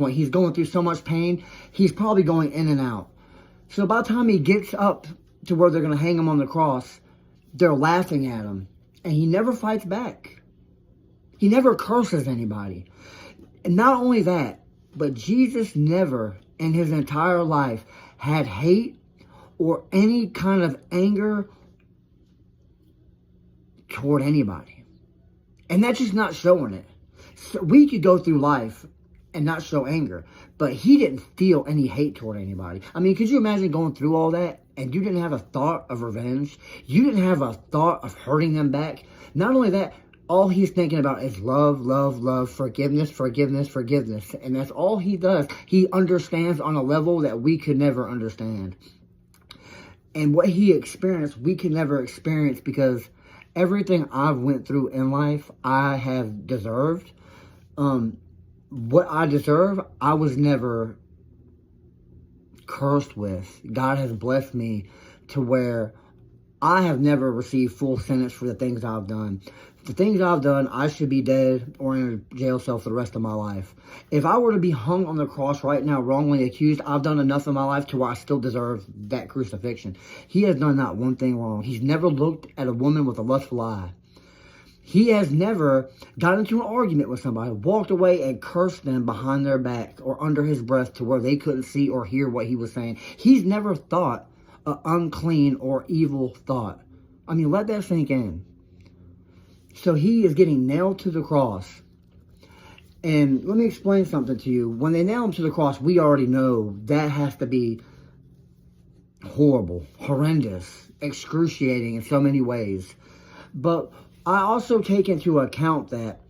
When he's going through so much pain, he's probably going in and out. So by the time he gets up to where they're going to hang him on the cross, they're laughing at him. And he never fights back. He never curses anybody. And not only that, but Jesus never in his entire life had hate or any kind of anger toward anybody. And that's just not showing it. So we could go through life and not show anger, but he didn't feel any hate toward anybody. I mean, could you imagine going through all that and you didn't have a thought of revenge? You didn't have a thought of hurting them back? Not only that, all he's thinking about is love, love, love, forgiveness, forgiveness, forgiveness. And that's all he does. He understands on a level that we could never understand. And what he experienced, we could never experience, because everything I've went through in life, I have deserved. What I deserve, I was never cursed with. God has blessed me to where I have never received full sentence for the things I've done. The things I've done, I should be dead or in a jail cell for the rest of my life. If I were to be hung on the cross right now, wrongly accused, I've done enough in my life to where I still deserve that crucifixion. He has done not one thing wrong. He's never looked at a woman with a lustful eye. He has never got into an argument with somebody, walked away and cursed them behind their back or under his breath to where they couldn't see or hear what he was saying. He's never thought an unclean or evil thought. I mean, let that sink in. So he is getting nailed to the cross. And let me explain something to you. When they nail him to the cross, we already know that has to be horrible, horrendous, excruciating in so many ways. But I also take into account that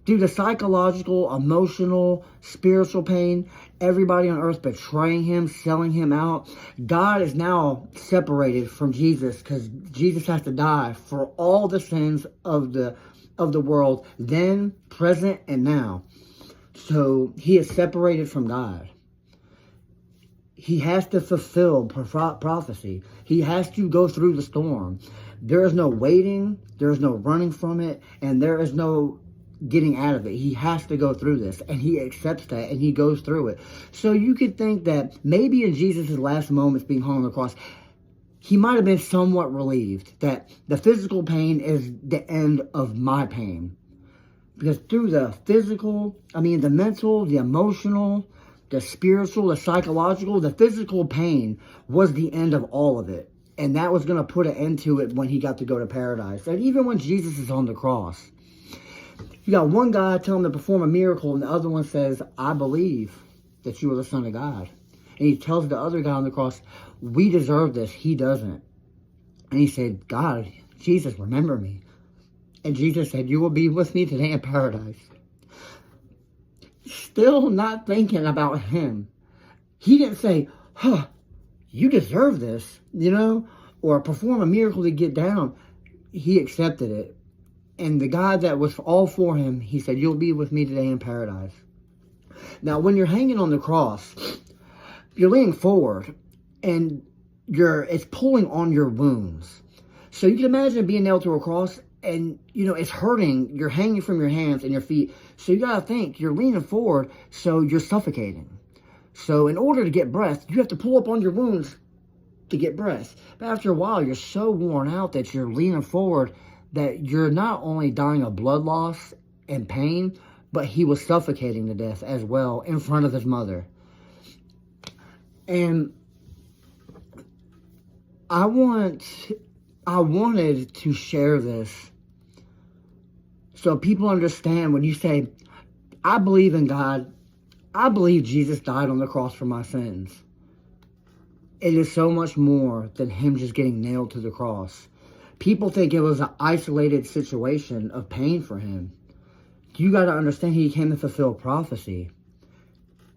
due to psychological, emotional, spiritual pain, everybody on earth betraying him, selling him out, God is now separated from Jesus because Jesus has to die for all the sins of the world, then, present, and now. So he is separated from God. He has to fulfill prophecy. He has to go through the storm. There is no waiting, there is no running from it, and there is no getting out of it. He has to go through this, and he accepts that, and he goes through it. So you could think that maybe in Jesus' last moments being hung on the cross, he might have been somewhat relieved that the physical pain is the end of my pain. Because through the physical, the mental, the emotional, the spiritual, the psychological, the physical pain was the end of all of it. And that was going to put an end to it when he got to go to paradise. And even when Jesus is on the cross, you got one guy telling him to perform a miracle, and the other one says, I believe that you are the Son of God. And he tells the other guy on the cross, we deserve this. He doesn't. And he said, God, Jesus, remember me. And Jesus said, you will be with me today in paradise. Still not thinking about him. He didn't say, you deserve this, or perform a miracle to get down. He accepted it. And the God that was all for him, he said, you'll be with me today in paradise. Now, when you're hanging on the cross, you're leaning forward, and it's pulling on your wounds. So you can imagine being nailed to a cross, and, it's hurting. You're hanging from your hands and your feet. So you got to think, you're leaning forward, so you're suffocating. So in order to get breath, you have to pull up on your wounds to get breath. But after a while, you're so worn out that you're leaning forward that you're not only dying of blood loss and pain, but he was suffocating to death as well in front of his mother. And I wanted to share this so people understand when you say, I believe in God, I believe Jesus died on the cross for my sins. It is so much more than him just getting nailed to the cross. People think it was an isolated situation of pain for him. You got to understand he came to fulfill prophecy.